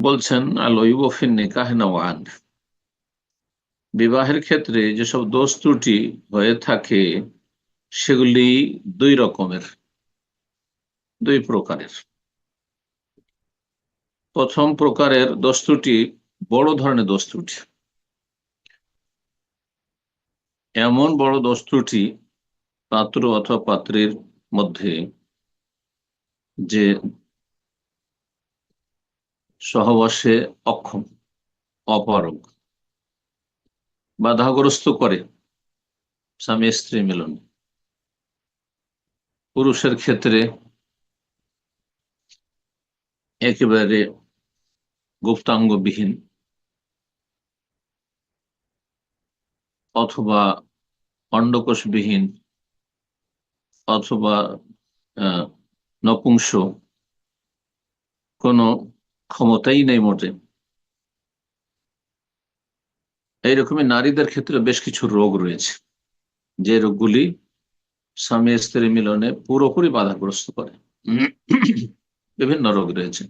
বলছেন আল-ওয়ুব ফিন নিকাহ নওয়ান, বিবাহের ক্ষেত্রে যেসব দোষ ত্রুটি হয়ে থাকে সেগুলি দুই প্রকারের। প্রথম প্রকারের দোষ ত্রুটি বড় ধরনের দোষ ত্রুটি। এমন বড় দোষ ত্রুটি পাত্র অথবা পাত্রীর মধ্যে যে সহবাসে অক্ষম, অপারগ, বাধাগ্রস্ত করে স্বামী স্ত্রী মিলন। পুরুষের ক্ষেত্রে একেবারে গুপ্তাঙ্গবিহীন অথবা অন্ডকোষবিহীন অথবা নপুংস, কোনো ক্ষমতাই নেই মোটে। এইরকমই নারীদের ক্ষেত্রে বেশ কিছু রোগ রয়েছে, যে রোগগুলি স্বামী স্ত্রী মিলনে পুরোপুরি বাধাগ্রস্ত করে। বিভিন্ন রোগ রয়েছে,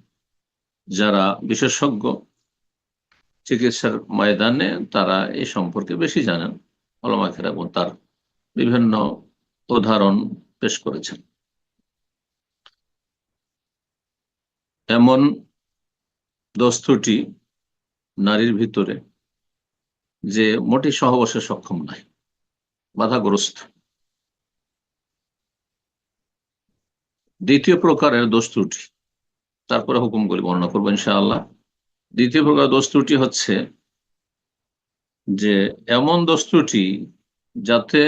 যারা বিশেষজ্ঞ চিকিৎসার ময়দানে তারা এই সম্পর্কে বেশি জানেন, ওলামায়েরা, এবং তার বিভিন্ন উদাহরণ পেশ করেছেন। এমন দোষ ত্রুটি নারীর ভিতরে যে মোটেই সহবাসে সক্ষম নয়, বাধাগ্রস্ত। দ্বিতীয় প্রকারের দোষ ত্রুটি, তারপরে হুকুমগুলি বর্ণনা করবো ইনশাআল্লাহ। দ্বিতীয় প্রকার দোষ ত্রুটি হচ্ছে যে এমন দোষ ত্রুটি যাতে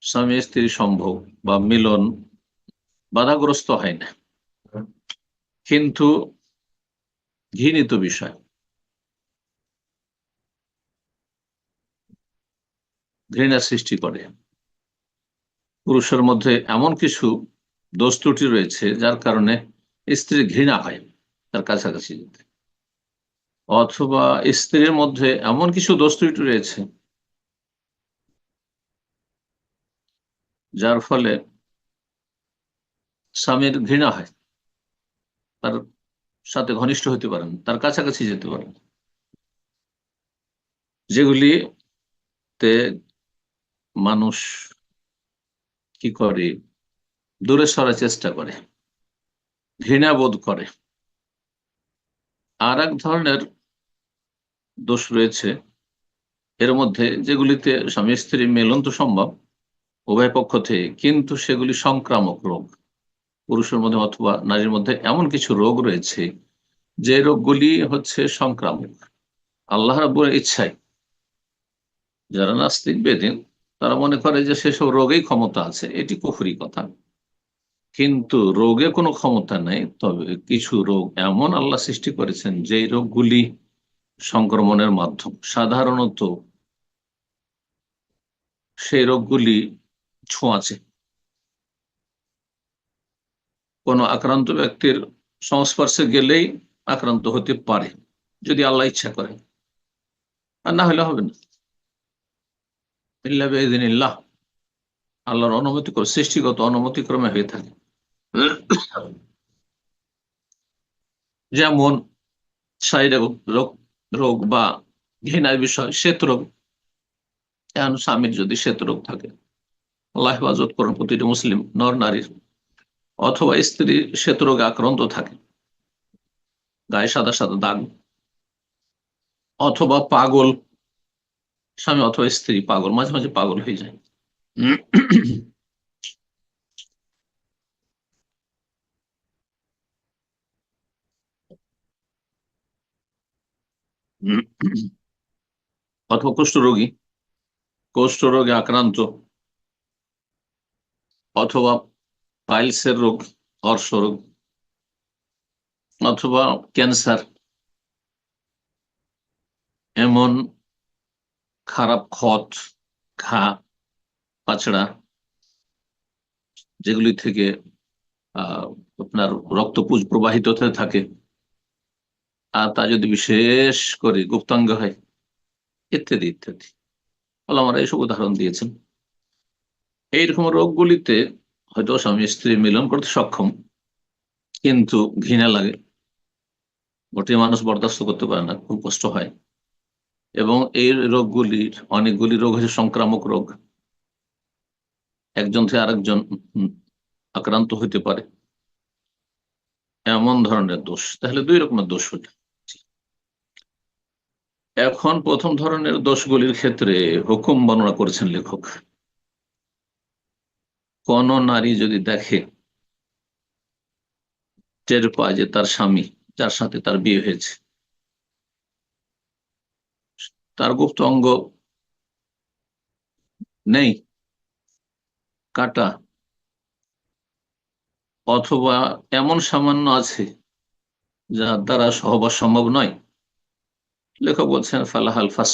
স্বামী স্ত্রী সম্ভোগ বা মিলন বাধাগ্রস্ত হয় না, কিন্তু ঘৃণিত বিষয়, ঘৃণার সৃষ্টি করে। পুরুষের মধ্যে এমন কিছু দোষ ত্রুটি রয়েছে যার কারণে স্ত্রীর ঘৃণা হয় তার কাছাকাছি যেতে, অথবা স্ত্রীর মধ্যে এমন কিছু দোষ ত্রুটি রয়েছে যার ফলে স্বামীর ঘৃণা হয়, তার সাথে ঘনিষ্ঠ হতে পারেন, তার কাছাকাছি যেতে পারেন, যেগুলিতে মানুষ কি করে, দূরে সরার চেষ্টা করে, ঘৃণা বোধ করে। আর এক ধরনের দোষ রয়েছে এর মধ্যে, যেগুলিতে স্বামী স্ত্রী মিলন তো সম্ভব উভয় পক্ষ থেকে, কিন্তু সেগুলি সংক্রামক রোগ। পুরুষের মধ্যে অথবা নারীর মধ্যে এমন কিছু রোগ রয়েছে যে রোগগুলি হচ্ছে সংক্রামক। আল্লাহ রাব্বুল ইচ্ছায় যারা নাস্তিক বেদিন তারা মনে করে যে সেসব রোগেই ক্ষমতা আছে, এটি কুফরি কথা। কিন্তু রোগে কোনো ক্ষমতা নেই, তবে কিছু রোগ এমন আল্লাহ সৃষ্টি করেছেন যে রোগগুলি সংক্রমণের মাধ্যম। সাধারণত সেই রোগগুলি ছোঁয়াচে, কোনো আক্রান্ত ব্যক্তির সংস্পর্শে গেলেই আক্রান্ত হতে পারে যদি আল্লাহ ইচ্ছা করে, আর না হলে হবে না। ইল্লা বিইযনিল্লাহ, আল্লাহর অনুমতি করে, সৃষ্টিগত অনুমতি ক্রমে হয়ে থাকে। যেমন শারীরিক রোগ রোগ বা ঘৃণার বিষয়, শ্বেত রোগ। এখন স্বামীর যদি শ্বেত রোগ থাকে, আল্লাহ হেফাজত করেন প্রতিটি মুসলিম নর নারীর, অথবা স্ত্রী শ্বেত রোগে আক্রান্ত থাকে, গায়ে সাদা সাদা দাগ, অথবা পাগল, স্বামী অথবা স্ত্রী পাগল, মাঝে মাঝে পাগল হয়ে যায়। অথবা কুষ্ঠরোগী, কুষ্ঠরোগে আক্রান্ত, অথবা পাইলসের রোগ, অর্শ রোগ, অথবা ক্যান্সার। এমন খারাপ ক্ষত, ঘা, পাছড়া, যেগুলি থেকে আপনার রক্তপুঞ্জ প্রবাহিত হতে থাকে, আর তা যদি বিশেষ করে গুপ্তাঙ্গ হয়, ইত্যাদি ইত্যাদি, ওলামারা এইসব উদাহরণ দিয়েছেন। এইরকম রোগগুলিতে হয়তো স্বামী স্ত্রী মিলন করতে সক্ষম, কিন্তু ঘৃণা লাগে, ওটি মানুষ বরদাস্ত করতে পারে না, খুব কষ্ট হয়। এবং এই রোগগুলির অনেকগুলি রোগ হচ্ছে সংক্রামক রোগ, একজন থেকে আরেকজন আক্রান্ত হইতে পারে, এমন ধরনের দোষ। তাহলে দুই রকমের দোষ হইল। এখন প্রথম ধরনের দোষগুলির ক্ষেত্রে হুকুম বর্ণনা করেছেন লেখক। কোন নারী যদি দেখে, টের পায় যে তার স্বামী যার সাথে তার বিয়ে হয়েছে, তার গুপ্ত অঙ্গ নেই, কাটা, অথবা এমন সামান্য আছে যার দ্বারা সহবাস সম্ভব নয়, লেখক বলছেন ফালাহাল ফাস,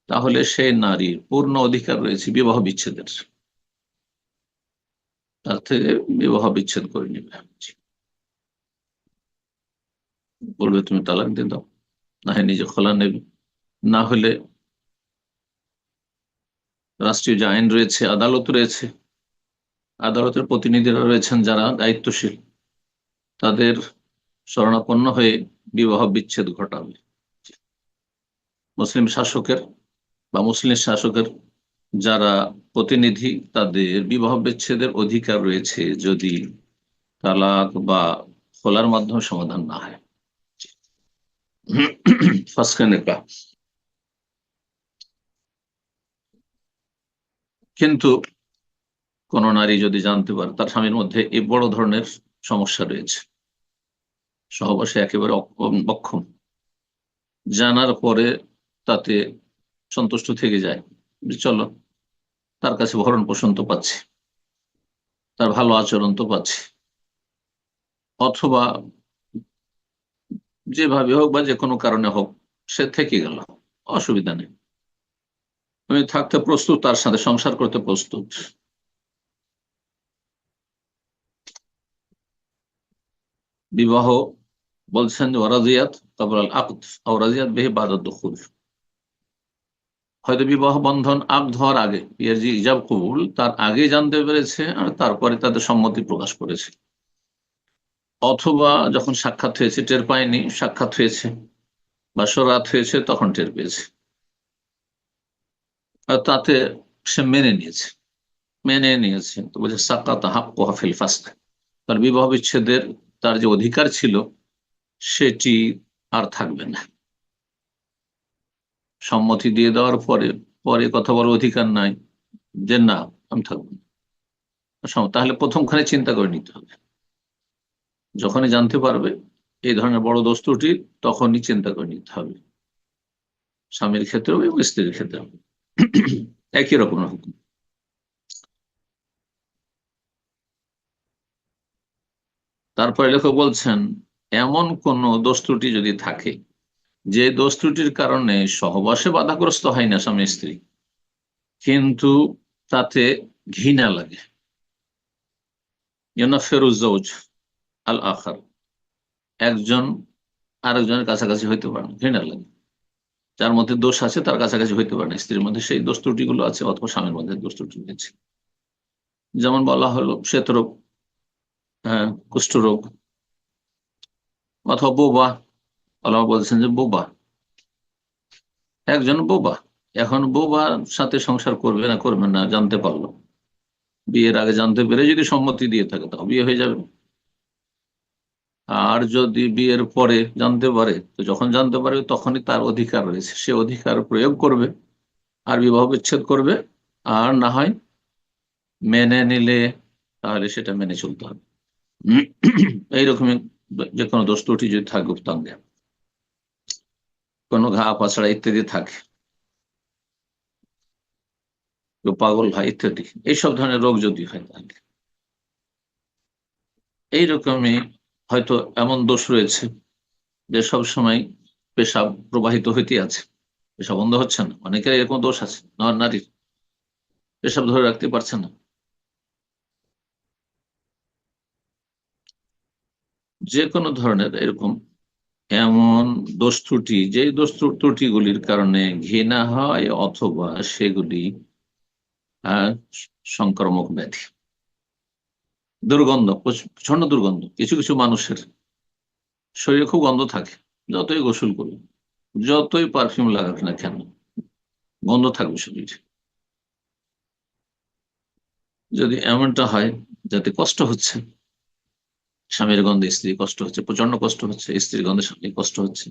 তাহলে সেই নারীর পূর্ণ অধিকার রয়েছে বিবাহ বিচ্ছেদের, তার থেকে বিবাহ বিচ্ছেদ করে নেবে। বলবে তুমি তালাক দিয়ে দাও, না হয় নিজে খোলা নেবে, না হলে রাষ্ট্রীয় যে আইন রয়েছে, আদালত রয়েছে, আদালতের প্রতিনিধিরা রয়েছেন যারা দায়িত্বশীল, তাদের শরণাপন্ন হয়ে বিবাহ বিচ্ছেদ ঘটাবে। মুসলিম শাসকের বা মুসলিম শাসকের যারা প্রতিনিধি, তাদের বিবাহ বিচ্ছেদের অধিকার রয়েছে যদি তালাক বা খোলার মাধ্যমে সমাধান না হয়। কিন্তু কোন নারী যদি জানতে পারে তার স্বামীর মধ্যে এই বড় ধরনের সমস্যা রয়েছে, সহবাসে একেবারে অক্ষম, জানার পরে তাতে সন্তুষ্ট থেকে যায়, চলো তার কাছে ভরণ পোষণ তো পাচ্ছি, তার ভালো আচরণ তো পাচ্ছি, অথবা যেভাবে হোক বা যে কোনো কারণে হোক সে থেকে গেল, অসুবিধা নেই, তুমি থাকতে প্রস্তুত, তার সাথে সংসার করতে প্রস্তুত, বিবাহ বলছেন ওয়ারাজিয়াত কাবলাল আকদ আও রাজিয়াত বিহি বাদা দুখুল, হয়তো বিবাহ বন্ধন আকদ হওয়ার আগে, বিয়ের যে ইজাব কবুল তার আগে জানতে পেরেছে আর তারপরে তাদের সম্মতি প্রকাশ করেছে, অথবা যখন সাক্ষাৎ হয়েছে টের পায়নি, সাক্ষাৎ হয়েছে বা সরাত হয়েছে তখন টের পেয়েছে, আর তাতে সে মেনে নিয়েছে তো বলছে সাকাত হাক্কু ফিল ফাসখ, তার বিবাহ বিচ্ছেদের তার যে অধিকার ছিল সেটি আর থাকবে না। সম্মতি দিয়ে দেওয়ার পরে পরে কথা বলার অধিকার নাই যে না আমি থাকবো না, তাহলে প্রথমখানে চিন্তা করে নিতে হবে, যখনই জানতে পারবে এই ধরনের বড় দোষ ত্রুটি তখনই চিন্তা করে নিতে হবে, স্বামীর ক্ষেত্রেও এবং স্ত্রীর ক্ষেত্রেও একই রকম হুকুম। তারপরে লেখক বলছেন এমন কোন দোষ ত্রুটি যদি থাকে যে দোষ ত্রুটির কারণে সহবাসে বাধাগ্রস্ত হয় না স্বামী স্ত্রী, কিন্তু তাতে ঘৃণা লাগে, ফেরুজ আল আখার, একজন আরেকজনের কাছাকাছি হইতে পারে না, ঘৃণা লাগে, যার মধ্যে দোষ আছে তার কাছাকাছি হইতে পারে না, স্ত্রীর মধ্যে সেই দোষ ত্রুটিগুলো আছে অথবা স্বামীর মধ্যে দোষ ত্রুটি আছে, যেমন বলা হলো শ্বেতরোগ, হ্যাঁ, কুষ্ঠরোগ, অথবা বোবা, আল্লাহ বলছেন যে বোবা, একজন বোবা, এখন বোবার সাথে সংসার করবে না করবে না জানতে পারলো, বিয়ের আগে জানতে পেরে যদি সম্মতি দিয়ে থাকে তাও বিয়ে হয়ে যাবে, আর যদি বিয়ের পরে জানতে পারে তো যখন জানতে পারবে তখনই তার অধিকার রয়েছে, সে অধিকার প্রয়োগ করবে আর বিবাহ বিচ্ছেদ করবে, আর না হয় মেনে নিলে তাহলে সেটা মেনে চলতে হবে। এইরকমই যে কোনো দোষ ত্রুটি যদি থাকে গুপ্তাঙ্গে, কোনো ঘা পাছড়া ইত্যাদি থাকে, কেউ পাগল হয় ইত্যাদি, এইসব ধরনের রোগ যদি হয় তাহলে এইরকমই হয়তো এমন দোষ রয়েছে যে সব সময় পেশাব প্রবাহিত হইতে আছে, পেশাব বন্ধ হচ্ছে না, অনেকের এরকম দোষ আছে, নারীর পেশাব ধরে রাখতে পারছে না, যে কোনো ধরনের এরকম এমন দোষ ত্রুটি, যে দোষ ত্রুটিগুলির কারণে ঘৃণা হয় অথবা সেগুলি আহ সংক্রামক ব্যাধি, দুর্গন্ধ, প্রচন্ড দুর্গন্ধ কিছু কিছু মানুষের, শরীরে খুব গন্ধ থাকে, যতই গোসল করুন, যতই পারফিউম লাগাক না কেন, গন্ধ থাকবে শরীরে। যদি এমনটা হয় যাতে কষ্ট হচ্ছে, স্বামীর গন্ধে স্ত্রী কষ্ট হচ্ছে, প্রচন্ড কষ্ট হচ্ছে, স্ত্রীর গন্ধে স্বামী কষ্ট হচ্ছে,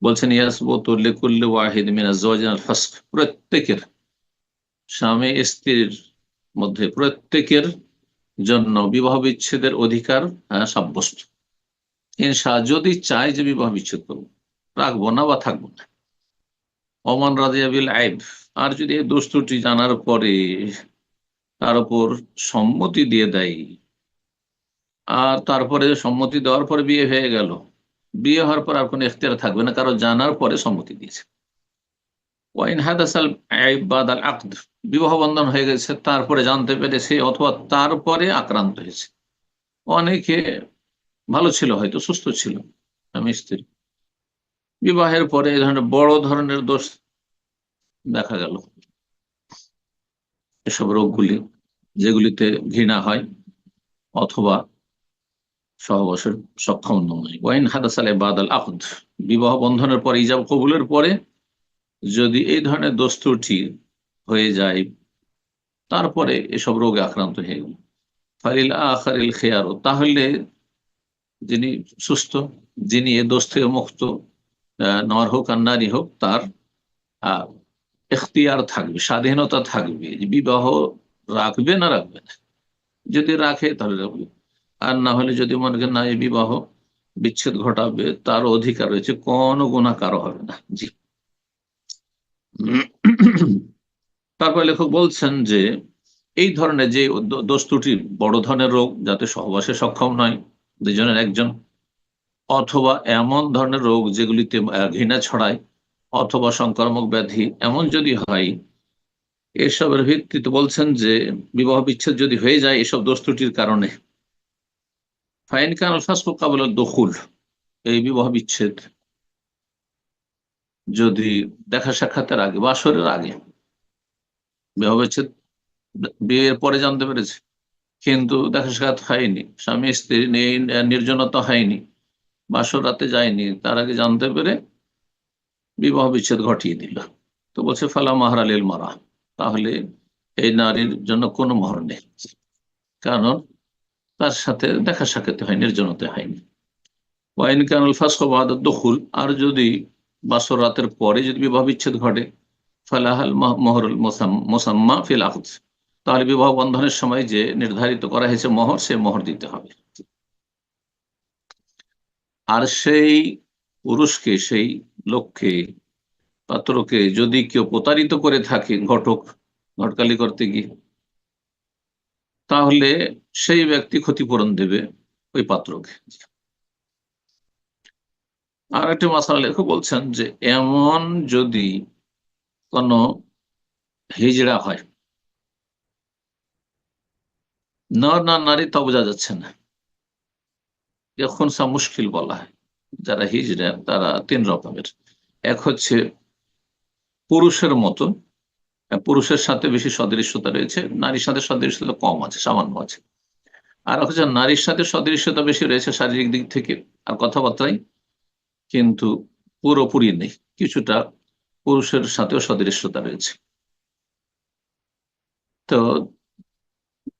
বলছেন ইয়াসবুতু লিকুল্লি ওয়াহিদ মিন আজ-যাওজাইন আল-ফাসখ, প্রত্যেকের, স্বামী স্ত্রীর মধ্যে প্রত্যেকের জন্য বিবাহ বিচ্ছেদের অধিকার সাব্যস্ত। ইনশা, যদি চাই যে বিবাহ বিচ্ছেদ করবো, রাখবো না বা থাকবো না। ওমান রাদিয়া বিল আইব, আর যদি এই দোষ ত্রুটি জানার পরে তার উপর সম্মতি দিয়ে দেয়, আর তারপরে সম্মতি দেওয়ার পরে বিয়ে হয়ে গেল, বিয়ে হওয়ার পর আর কোনো এখতিয়ার থাকবে না, কারণ জানার পরে সম্মতি দিয়েছে। ওয়াইন হাদাসাল আইব বাদাল আকদ, বিবাহ বন্ধন হয়ে গেছে তারপরে জানতে পেরেছে, অথবা তারপরে আক্রান্ত হয়েছে। অনেকে ভালো ছিল, হয়তো সুস্থ ছিল স্বামী স্ত্রী, বিবাহের পরে এই ধরনের বড় ধরনের দোষ দেখা গেল, এসব রোগগুলি যেগুলিতে ঘৃণা হয় অথবা সহবাসের সক্ষম নয়। ওয়াইন হাদাসাল বাদাল আকদ, বিবাহ বন্ধনের পরে, ইজাব কবুলের পরে যদি এই ধরনের দোষ ত্রুটি হয়ে যায়, তারপরে এসব রোগে আক্রান্ত হয়ে গেল, ফালিল আখারিল খেয়ার, তাহলে যিনি সুস্থ, যিনি এ দোষ থেকে মুক্ত, নর হোক আর নারী হোক, তার এখতিয়ার থাকবে, স্বাধীনতা থাকবে, বিবাহ রাখবে না রাখবে না। যদি রাখে তাহলে রাখবে, আর না হলে যদি মনে করেন না এই বিবাহ বিচ্ছেদ ঘটাবে, তার অধিকার রয়েছে, কোনো গুনাহ কারো হবে না। জি। তারপরে লেখক বলছেন যে এই ধরনের যে দোষ ত্রুটি, বড় ধরনের রোগ, যাতে সহবাসে সক্ষম নয় দুজনের একজন, অথবা এমন ধরনের রোগ যেগুলিতে ঘৃণা ছড়ায়, অথবা সংক্রামক ব্যাধি, এমন যদি হয়, এসবের ভিত্তিতে বলছেন যে বিবাহ বিচ্ছেদ যদি হয়ে যায় এসব দোষ ত্রুটির কারণে, ফাইন কানাল ফাসকু ক্বাবলা দুখুল, এই বিবাহ বিচ্ছেদ যদি দেখা সাক্ষাতের আগে, বাসরের আগে, বিবাহ বিচ্ছেদ বিয়ের পরে জানতে পেরেছে, কিন্তু দেখা সাক্ষাৎ হয়নি, স্বামী স্ত্রী নির্জনতা হয়নি, বাসর রাতে যায়নি, তার আগে জানতে পেরে বিবাহ বিচ্ছেদ ঘটিয়ে দিল, তো বলছে ফালা মাহর আলিল মারা, তাহলে এই নারীর জন্য কোনো মোহর নেই, কারণ তার সাথে দেখা সাক্ষাৎ হয়, নির্জনতা হয়নি। ওয়াইন কানুল ফাসখু বাদা দুখুল, আর যদি বাসর রাতের পরে যদি বিবাহ বিচ্ছেদ ঘটে, ফালাহাল মোহরুল মুসাম্মা ফিল আকদ, তাহলে বিবাহ বন্ধনের সময় যে নির্ধারিত করা হয়েছে মোহর, সে মোহর দিতে হবে। আর সেই পুরুষকে, সেই লোককে, পাত্রকে যদি কেউ প্রতারিত করে থাকে, ঘটকালি করতে গিয়ে, তাহলে সেই ব্যক্তি ক্ষতিপূরণ দেবে ওই পাত্রকে। আর একটা মাসালা লেখক বলছেন যে এমন যদি কোনো হিজড়া হয়, নর না নারী তা বোঝা যাচ্ছে না, এখন সব মুশকিল বলা হয়। যারা হিজড়া তারা তিন রকমের, এক হচ্ছে পুরুষের মতো, পুরুষের সাথে বেশি সদৃশ্যতা রয়েছে, নারীর সাথে সদৃশ্যতা কম আছে, সামান্য আছে। আর হচ্ছে নারীর সাথে সদৃশ্যতা বেশি রয়েছে শারীরিক দিক থেকে আর কথাবার্তায়, কিন্তু পুরোপুরি নেই, কিছুটা পুরুষের সাথেও সদৃশ্যতা রয়েছে। তো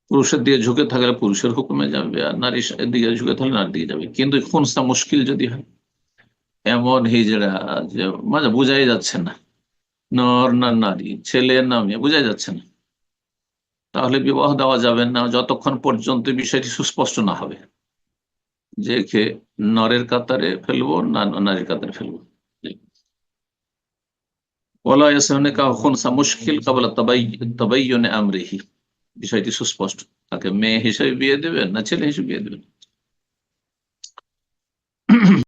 পুরুষের দিকে ঝুঁকে থাকলে পুরুষের হুকুমে যাবে, আর নারীর দিকে ঝুঁকে থাকলে নারীর দিকে যাবে। কিন্তু খুনসা মুশকিল যদি হয়, এমন হিজড়া যে মানে বোঝাই যাচ্ছে না নর না নারী, ছেলে না মেয়ে, বোঝাই যাচ্ছে না, তাহলে বিবাহ দেওয়া যাবে না যতক্ষণ পর্যন্ত বিষয়টি সুস্পষ্ট না হবে যে কে নরের কাতারে ফেলবো না নারীর কাতারে ফেলবো। ওয়ালা ইয়াসিহু নিকাহু খুনসা মুশকিল ক্বাবলা তাবাইয়ুন আমরিহি, বিষয়টি সুস্পষ্ট, তাকে মেয়ে হিসেবে বিয়ে দেবেন না ছেলে হিসেবে বিয়ে দেবেন,